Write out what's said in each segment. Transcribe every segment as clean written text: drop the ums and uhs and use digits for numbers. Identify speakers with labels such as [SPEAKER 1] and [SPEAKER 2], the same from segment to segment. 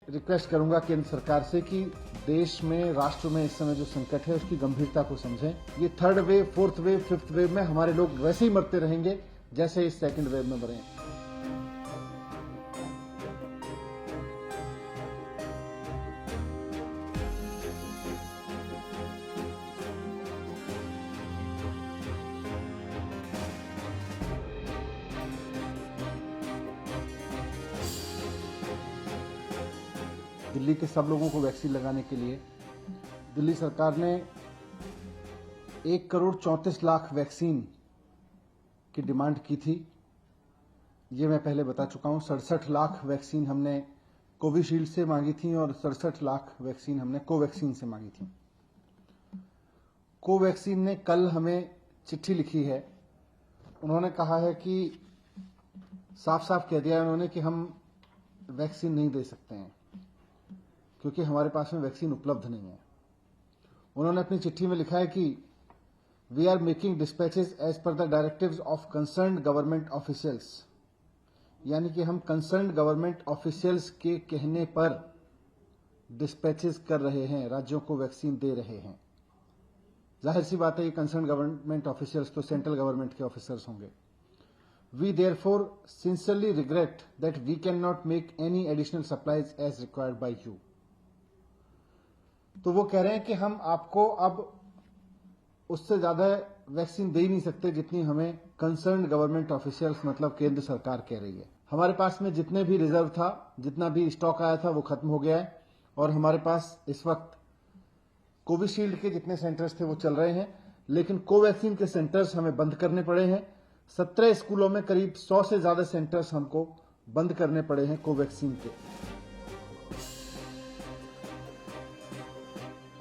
[SPEAKER 1] Request करूंगा केंद्र सरकार से कि देश में, राष्ट्र में इस समय जो संकट है उसकी गंभीरता को समझें। ये third wave, fourth wave, fifth wave में हमारे लोग वैसे ही मरते रहेंगे जैसे इस सेकंड वेव में मरे। दिल्ली के सब लोगों को वैक्सीन लगाने के लिए दिल्ली सरकार ने 1,34,00,000 वैक्सीन की डिमांड की थी। ये मैं पहले बता चुका हूं। 67 लाख वैक्सीन हमने कोविशील्ड से मांगी थी और 67 लाख वैक्सीन हमने कोवैक्सीन से मांगी थी। कोवैक्सीन ने कल हमें चिट्ठी लिखी है। उन्होंने कहा है कि साफ साफ कह दिया है उन्होंने कि हम वैक्सीन नहीं दे सकते हैं क्योंकि हमारे पास में वैक्सीन उपलब्ध नहीं है। उन्होंने अपनी चिट्ठी में लिखा है कि we are making dispatches as per the directives of concerned government officials, यानी कि हम कंसर्न्ड गवर्नमेंट ऑफिशियल्स के कहने पर डिस्पैचेस कर रहे हैं, राज्यों को वैक्सीन दे रहे हैं। जाहिर सी बात है ये कंसर्न्ड गवर्नमेंट ऑफिशियल्स तो सेंट्रल गवर्नमेंट के ऑफिसर्स होंगे। We therefore sincerely regret that we can not make any additional supplies as required by you. तो वो कह रहे हैं कि हम आपको अब उससे ज्यादा वैक्सीन दे ही नहीं सकते जितनी हमें कंसर्न्ड गवर्नमेंट ऑफिशियल्स मतलब केंद्र सरकार कह रही है। हमारे पास में जितने भी रिजर्व था, जितना भी स्टॉक आया था वो खत्म हो गया है और हमारे पास इस वक्त कोविशील्ड के जितने सेंटर्स थे वो चल रहे हैं, लेकिन कोवैक्सीन के सेंटर्स हमें बंद करने पड़े हैं। 17 स्कूलों में करीब 100 से ज्यादा सेंटर्स हमको बंद करने पड़े हैं कोवैक्सीन के।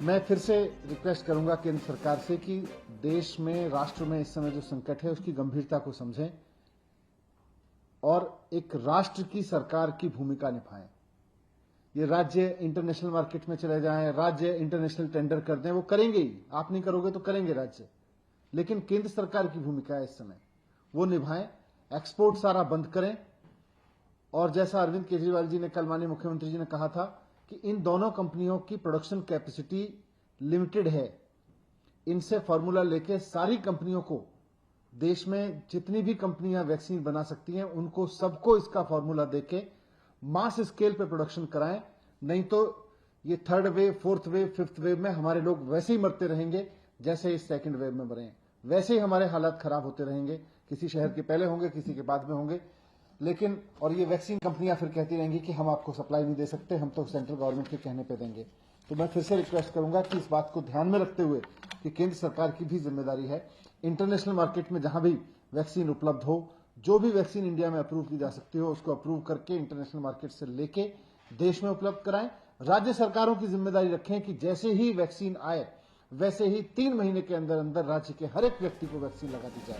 [SPEAKER 1] मैं फिर से रिक्वेस्ट करूंगा केंद्र सरकार से कि देश में, राष्ट्र में इस समय जो संकट है उसकी गंभीरता को समझें और एक राष्ट्र की सरकार की भूमिका निभाएं। ये राज्य इंटरनेशनल मार्केट में चले जाएं, राज्य इंटरनेशनल टेंडर कर दें, वो करेंगे ही। आप नहीं करोगे तो करेंगे राज्य, लेकिन केंद्र सरकार की भूमिका है इस समय, वो निभाएं। एक्सपोर्ट सारा बंद करें और जैसा अरविंद केजरीवाल जी ने कल माननीय मुख्यमंत्री जी ने कहा था कि इन दोनों कंपनियों की प्रोडक्शन कैपेसिटी लिमिटेड है, इनसे फॉर्मूला लेके सारी कंपनियों को, देश में जितनी भी कंपनियां वैक्सीन बना सकती हैं उनको सबको इसका फॉर्मूला देके मास स्केल पे प्रोडक्शन कराएं। नहीं तो ये third wave, fourth wave, fifth wave में हमारे लोग वैसे ही मरते रहेंगे जैसे इस सेकंड वेव में मरे हैं। वैसे ही हमारे हालात खराब होते रहेंगे, किसी शहर के पहले होंगे, किसी के बाद में होंगे। लेकिन और ये वैक्सीन कंपनियां फिर कहती रहेंगी कि हम आपको सप्लाई नहीं दे सकते, हम तो सेंट्रल गवर्नमेंट के कहने पे देंगे। तो मैं फिर से रिक्वेस्ट करूंगा कि इस बात को ध्यान में रखते हुए कि केंद्र सरकार की भी जिम्मेदारी है, इंटरनेशनल मार्केट में जहां भी वैक्सीन उपलब्ध हो, जो भी वैक्सीन इंडिया में अप्रूव की जा सकती हो उसको अप्रूव करके इंटरनेशनल मार्केट से लेके देश में उपलब्ध कराएं। राज्य सरकारों की जिम्मेदारी रखें कि जैसे ही वैक्सीन आए वैसे ही 3 महीने के अंदर अंदर राज्य के हर एक व्यक्ति को वैक्सीन लगा दी जाए।